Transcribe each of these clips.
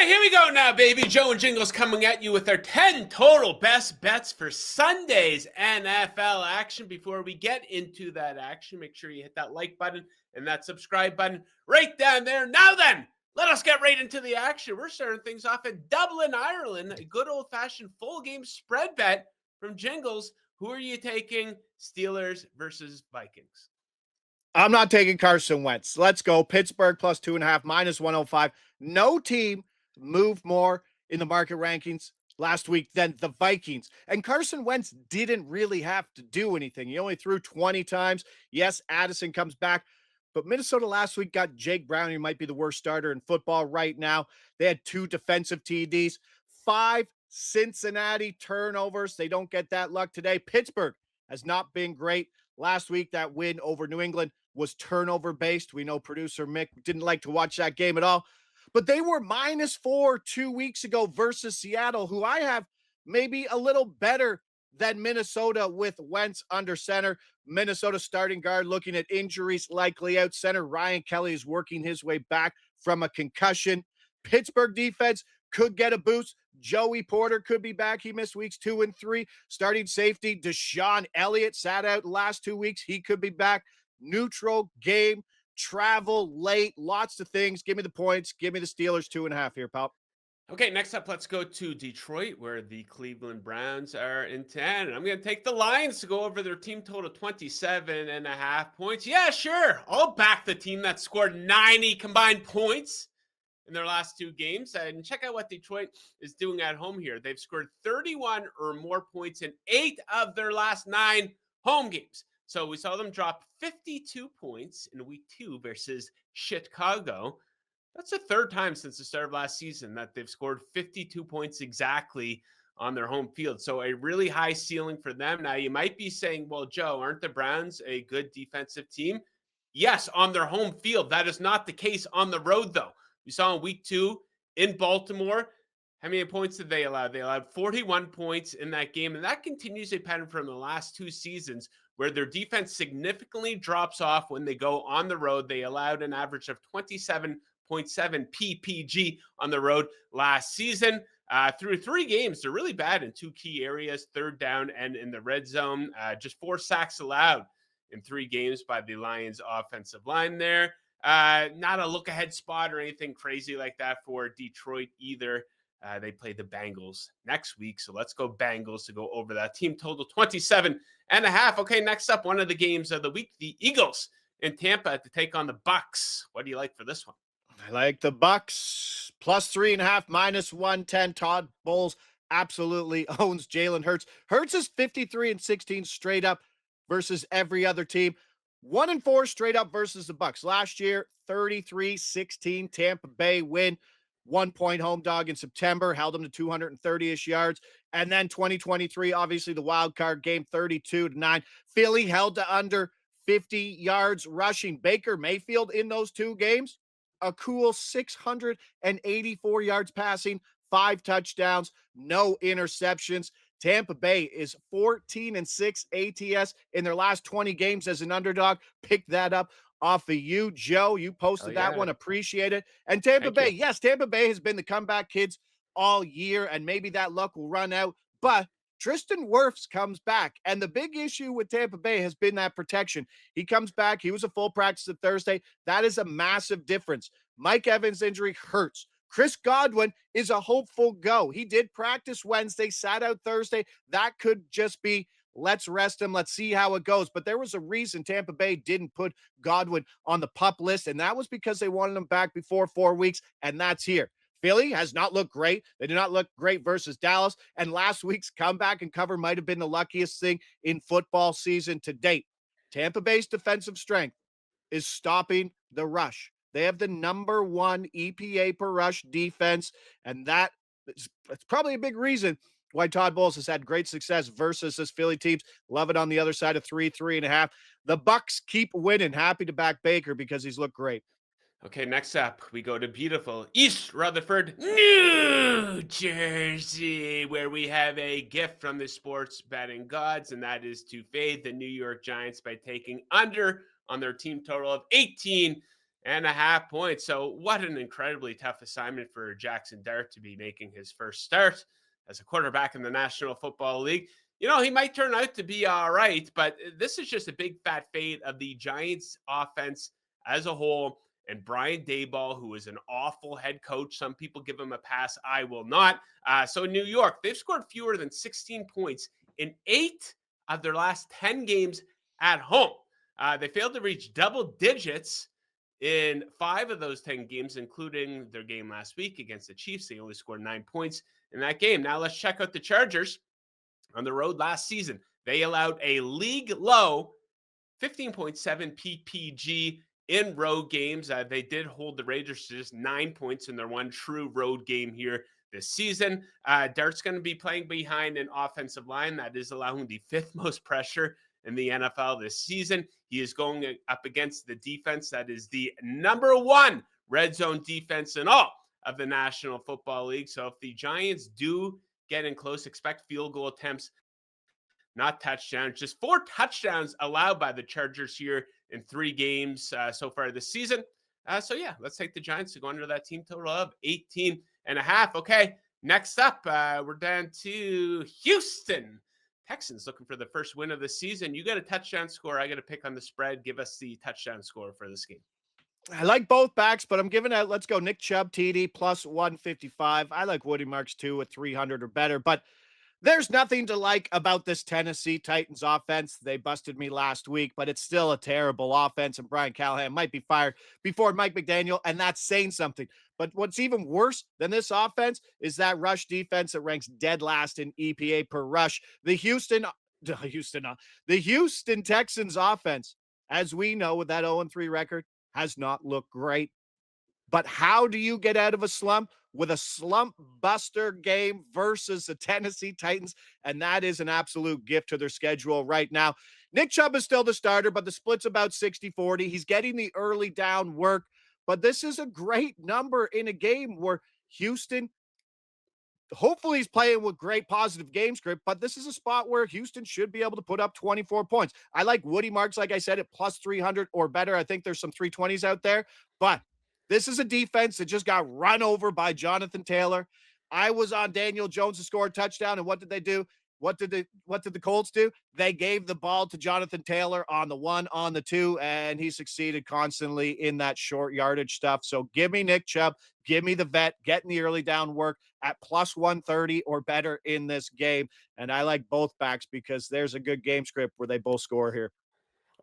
Here we go now, baby. Joe and Jingles coming at you with our 10 total best bets for Sunday's NFL action. Before we get into that action, make sure you hit that like button and that subscribe button right down there. Now then, let us get right into the action. We're starting things off in Dublin, Ireland, a good old-fashioned full game spread bet from Jingles. Who are you taking? Steelers versus Vikings. I'm not taking Carson Wentz. Let's go. Pittsburgh plus 2.5, minus 105. No team moved more in the market rankings last week than the Vikings. And Carson Wentz didn't really have to do anything. He only threw 20 times. Yes, Addison comes back. But Minnesota last week got Jake Brown, who might be the worst starter in football right now. They had 2 defensive TDs, 5 Cincinnati turnovers. They don't get that luck today. Pittsburgh has not been great. Last week, that win over New England was turnover based. We know producer Mick didn't like to watch that game at all, but they were -4 2 weeks ago versus Seattle, who I have maybe a little better than Minnesota with Wentz under center. Minnesota starting guard looking at injuries likely out. Center Ryan Kelly is working his way back from a concussion. Pittsburgh defense could get a boost. Joey Porter could be back. He missed weeks 2 and 3. Starting safety Deshaun Elliott sat out the last 2 weeks. He could be back. Neutral game, travel late, lots of things. Give me the points. Give me the Steelers 2.5 here, pal. Okay, next up, let's go to Detroit, where the Cleveland Browns are in 10. I'm going to take the Lions to go over their team total 27.5 points. Yeah, sure. I'll back the team that scored 90 combined points in their last 2 games. And check out what Detroit is doing at home here. They've scored 31 or more points in 8 of their last 9 home games. So we saw them drop 52 points in week 2 versus Chicago. That's the 3rd time since the start of last season that they've scored 52 points exactly on their home field. So a really high ceiling for them. Now, you might be saying, well, Joe, aren't the Browns a good defensive team? Yes, on their home field. That is not the case on the road, though. We saw in week 2 in Baltimore. How many points did they allow? They allowed 41 points in that game. And that continues a pattern from the last 2 seasons where their defense significantly drops off when they go on the road. They allowed an average of 27.7 PPG on the road last season. Through 3 games, they're really bad in 2 key areas, 3rd down and in the red zone. Just 4 sacks allowed in 3 games by the Lions offensive line there. Not a look-ahead spot or anything crazy like that for Detroit either. They play the Bengals next week, so let's go Bengals to go over that team total 27.5. Okay, next up, one of the games of the week, the Eagles in Tampa to take on the Bucks. What do you like for this one? I like the Bucks plus 3.5, minus 110. Todd Bowles absolutely owns Jalen Hurts. Hurts is 53-16 straight up versus every other team. 1-4 straight up versus the Bucks. Last year, 33-16 Tampa Bay win. 1-point home dog in September, held them to 230-ish yards. And then 2023, obviously the wild card game, 32-9. Philly held to under 50 yards rushing. Baker Mayfield in those 2 games, a cool 684 yards passing, 5 touchdowns, no interceptions. Tampa Bay is 14-6 ATS in their last 20 games as an underdog. Pick that up off of you, Joe. You posted that one. Appreciate it. And Tampa Bay, yes, Tampa Bay has been the comeback kids all year, and maybe that luck will run out. But Tristan Wirfs comes back, and the big issue with Tampa Bay has been that protection. He comes back. He was a full practice at Thursday. That is a massive difference. Mike Evans' injury hurts. Chris Godwin is a hopeful go. He did practice Wednesday, sat out Thursday. That could just be, let's rest him. Let's see how it goes. But there was a reason Tampa Bay didn't put Godwin on the PUP list, and that was because they wanted him back before 4 weeks, and that's here. Philly has not looked great. They did not look great versus Dallas, and last week's comeback and cover might have been the luckiest thing in football season to date. Tampa Bay's defensive strength is stopping the rush. They have the number 1 EPA per rush defense, and that's probably a big reason why Todd Bowles has had great success versus this Philly teams. Love it on the other side of 3.5. The Bucks keep winning. Happy to back Baker because he's looked great. Okay, next up, we go to beautiful East Rutherford, New Jersey, where we have a gift from the sports betting gods, and that is to fade the New York Giants by taking under on their team total of 18 14.5 points. So, what an incredibly tough assignment for Jackson Dart to be making his first start as a quarterback in the National Football League. He might turn out to be all right, but this is just a big fat fade of the Giants offense as a whole. And Brian Dayball, who is an awful head coach. Some people give him a pass. I will not. So, New York, they've scored fewer than 16 points in 8 of their last 10 games at home. They failed to reach double digits in 5 of those 10 games, including their game last week against the Chiefs. They only scored 9 points in that game. Now, let's check out the Chargers on the road last season. They allowed a league low 15.7 PPG in road games. They did hold the Raiders to just 9 points in their one true road game here this season. Dart's going to be playing behind an offensive line that is allowing the fifth most pressure in the NFL this season. He is going up against the defense that is the number one red zone defense in all of the National Football League. So if the Giants do get in close, expect field goal attempts, not touchdowns. Just 4 touchdowns allowed by the Chargers here in 3 games so far this season. So yeah, let's take the Giants to go under that team total of 18.5. Okay, next up, we're down to Houston Texans looking for the first win of the season. You got a touchdown score. I got to pick on the spread. Give us the touchdown score for this game. I like both backs, but I'm giving out, let's go Nick Chubb, TD, plus 155. I like Woody Marks too at 300 or better, but there's nothing to like about this Tennessee Titans offense. They busted me last week, but it's still a terrible offense, and Brian Callahan might be fired before Mike McDaniel, and that's saying something. But what's even worse than this offense is that rush defense that ranks dead last in EPA per rush. The Houston Texans offense, as we know, with that 0-3 record, has not looked great. But how do you get out of a slump with a slump buster game versus the Tennessee Titans? And that is an absolute gift to their schedule right now. Nick Chubb is still the starter, but the split's about 60-40. He's getting the early down work, but this is a great number in a game where Houston, hopefully he's playing with great positive game script, but this is a spot where Houston should be able to put up 24 points. I like Woody Marks, like I said, at plus 300 or better. I think there's some 320s out there, but this is a defense that just got run over by Jonathan Taylor. I was on Daniel Jones to score a touchdown, and what did they do? What did the Colts do? They gave the ball to Jonathan Taylor on the 1, on the 2, and he succeeded constantly in that short yardage stuff. So give me Nick Chubb, give me the vet, getting the early down work at plus 130 or better in this game. And I like both backs because there's a good game script where they both score here.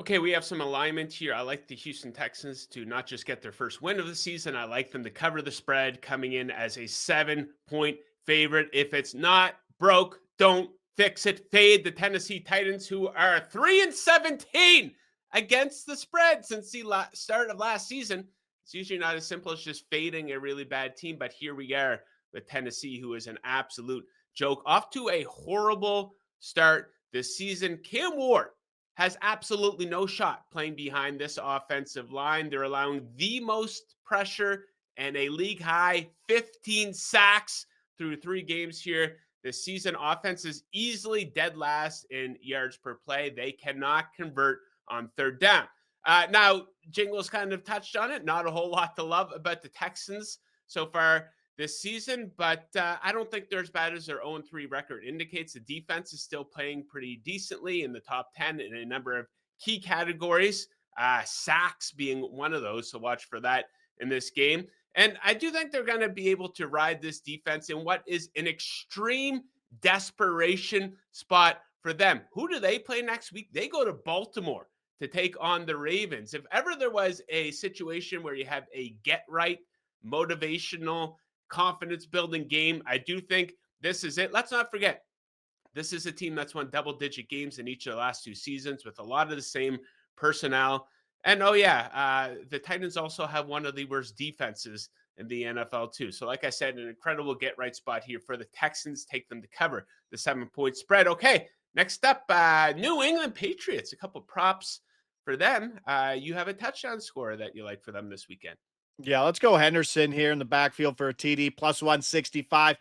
Okay, we have some alignment here. I like the Houston Texans to not just get their first win of the season. I like them to cover the spread, coming in as a 7-point favorite. If it's not broke, don't fix it. Fade the Tennessee Titans, who are 3-17 against the spread since the start of last season. It's usually not as simple as just fading a really bad team, but here we are with Tennessee, who is an absolute joke. Off to a horrible start this season. Cam Ward has absolutely no shot playing behind this offensive line. They're allowing the most pressure and a league high 15 sacks through 3 games here this season. Offense is easily dead last in yards per play. They cannot convert on third down. Now, Jingles kind of touched on it. Not a whole lot to love about the Texans so far this season, but I don't think they're as bad as their 0-3 record indicates. The defense is still playing pretty decently in the top 10 in a number of key categories, sacks being one of those, so watch for that in this game. And I do think they're going to be able to ride this defense in what is an extreme desperation spot for them. Who do they play next week? They go to Baltimore to take on the Ravens. If ever there was a situation where you have a get right, motivational, confidence building game, I do think this is it. Let's not forget, this is a team that's won double digit games in each of the last 2 seasons with a lot of the same personnel. And oh yeah, the Titans also have one of the worst defenses in the NFL too. So like I said, an incredible get right spot here for the Texans. Take them to cover the 7-point spread. Okay, next up, New England Patriots. A couple props for them. You have a touchdown score that you like for them this weekend. Yeah, let's go Henderson here in the backfield for a TD, plus 165.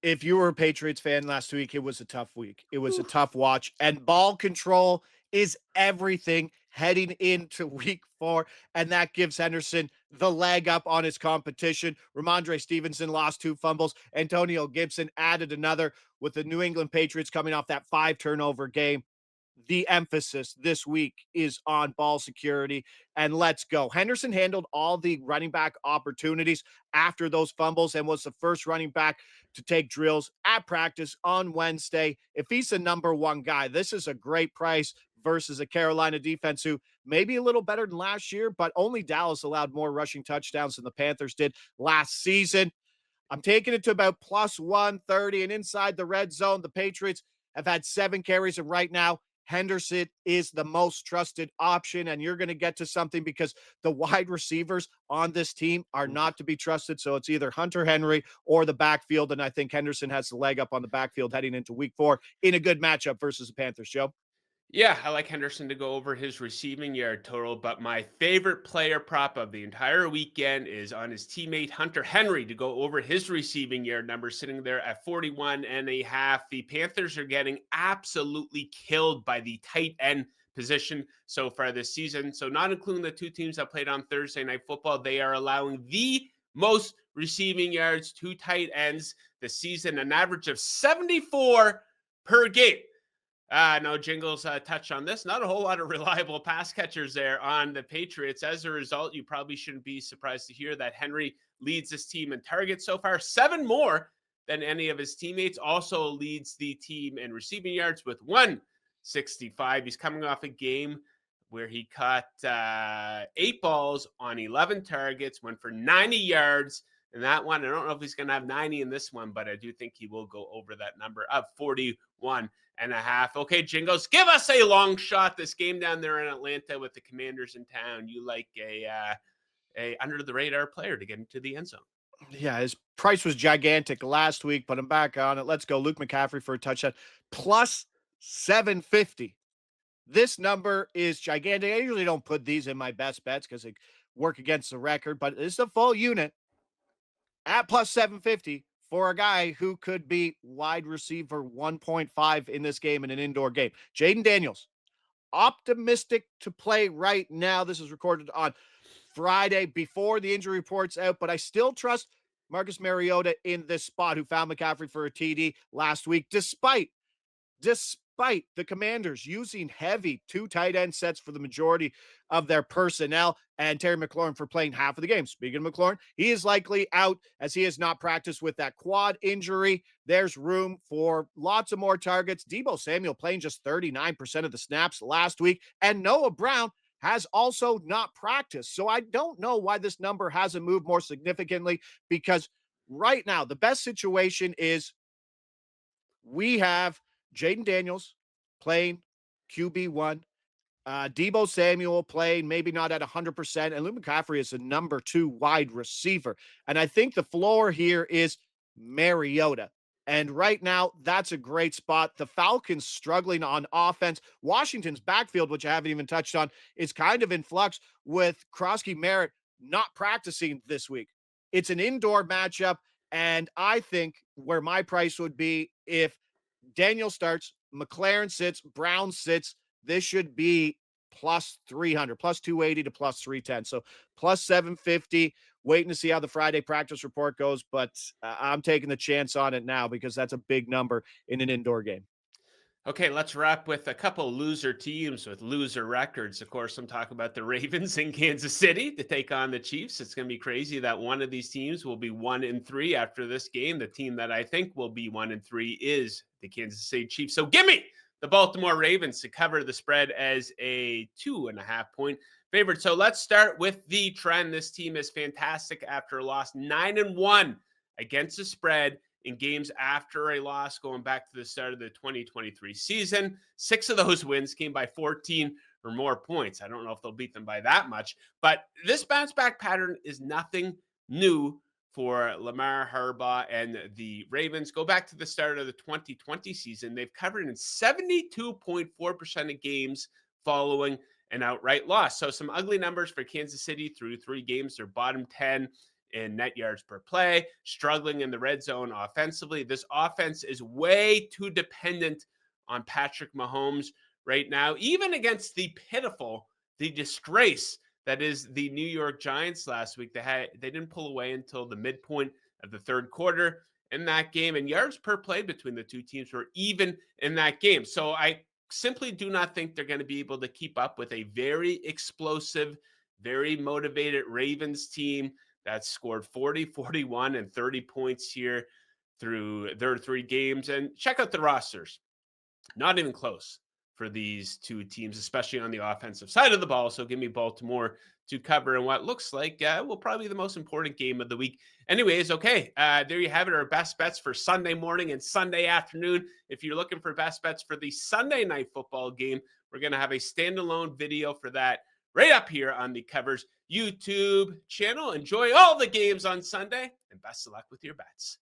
If you were a Patriots fan last week, it was a tough week. It was a tough watch. And ball control is everything heading into week 4, and that gives Henderson the leg up on his competition. Ramondre Stevenson lost 2 fumbles. Antonio Gibson added another, with the New England Patriots coming off that 5 turnover game. The emphasis this week is on ball security, and let's go. Henderson handled all the running back opportunities after those fumbles and was the first running back to take drills at practice on Wednesday. If he's the number 1 guy, this is a great price versus a Carolina defense who may be a little better than last year, but only Dallas allowed more rushing touchdowns than the Panthers did last season. I'm taking it to about plus 130, and inside the red zone, the Patriots have had 7 carries, and right now, Henderson is the most trusted option, and you're going to get to something because the wide receivers on this team are not to be trusted. So it's either Hunter Henry or the backfield, and I think Henderson has the leg up on the backfield heading into week 4 in a good matchup versus the Panthers, Joe. Yeah, I like Henderson to go over his receiving yard total, but my favorite player prop of the entire weekend is on his teammate Hunter Henry to go over his receiving yard number, sitting there at 41.5. The Panthers are getting absolutely killed by the tight end position so far this season. So, not including the 2 teams that played on Thursday Night Football, they are allowing the most receiving yards to tight ends this season, an average of 74 per game. No, Jingles touched on this. Not a whole lot of reliable pass catchers there on the Patriots. As a result, you probably shouldn't be surprised to hear that Henry leads this team in targets so far, 7 more than any of his teammates. Also leads the team in receiving yards with 165. He's coming off a game where he caught 8 balls on 11 targets, went for 90 yards. And that one, I don't know if he's going to have 90 in this one, but I do think he will go over that number of 41.5. Okay, Jingles, give us a long shot this game down there in Atlanta with the Commanders in town. You like a under the radar player to get into the end zone. Yeah, his price was gigantic last week, but I'm back on it. Let's go. Luke McCaffrey for a touchdown, plus 750. This number is gigantic. I usually don't put these in my best bets because they work against the record, but it's a full unit at plus 750 for a guy who could be wide receiver 1.5 in this game in an indoor game. Jaden Daniels, optimistic to play right now. This is recorded on Friday before the injury report's out, but I still trust Marcus Mariota in this spot, who found McCaffrey for a TD last week, despite the Commanders using heavy 2 tight end sets for the majority of their personnel, and Terry McLaurin for playing half of the game. Speaking of McLaurin, he is likely out as he has not practiced with that quad injury. There's room for lots of more targets. Deebo Samuel playing just 39% of the snaps last week, and Noah Brown has also not practiced. So I don't know why this number hasn't moved more significantly, because right now the best situation is we have Jaden Daniels playing QB1, Deebo Samuel playing maybe not at 100%, and Luke McCaffrey is the number 2 wide receiver. And I think the floor here is Mariota. And right now, that's a great spot. The Falcons struggling on offense. Washington's backfield, which I haven't even touched on, is kind of in flux with Krosky Merritt not practicing this week. It's an indoor matchup, and I think where my price would be if Daniel starts, McLaren sits, Brown sits, this should be plus 300, plus 280 to plus 310. So plus 750. Waiting to see how the Friday practice report goes, but I'm taking the chance on it now because that's a big number in an indoor game. Okay, let's wrap with a couple loser teams with loser records. Of course, I'm talking about the Ravens in Kansas City to take on the Chiefs. It's going to be crazy that one of these teams will be 1-3 after this game. The team that I think will be 1-3 is the Kansas City Chiefs. So give me the Baltimore Ravens to cover the spread as a 2.5-point favorite. So let's start with the trend. This team is fantastic after a loss, 9-1 against the spread in games after a loss going back to the start of the 2023 season. 6 of those wins came by 14 or more points. I don't know if they'll beat them by that much, but this bounce back pattern is nothing new for Lamar Harbaugh and the Ravens. Go back to the start of the 2020 season. They've covered in 72.4% of games following an outright loss. So some ugly numbers for Kansas City through 3 games. They're bottom 10 in net yards per play, struggling in the red zone offensively. This offense is way too dependent on Patrick Mahomes right now, even against the pitiful, the disgrace that is the New York Giants last week. They didn't pull away until the midpoint of the third quarter in that game, and yards per play between the two teams were even in that game. So I simply do not think they're going to be able to keep up with a very explosive, very motivated Ravens team that scored 40, 41, and 30 points here through their three games. And check out the rosters. Not even close for these two teams, especially on the offensive side of the ball. So give me Baltimore to cover in what looks like will probably be the most important game of the week. Anyways, okay, there you have it. Our best bets for Sunday morning and Sunday afternoon. If you're looking for best bets for the Sunday night football game, we're going to have a standalone video for that right up here on the Covers YouTube channel. Enjoy all the games on Sunday and best of luck with your bets.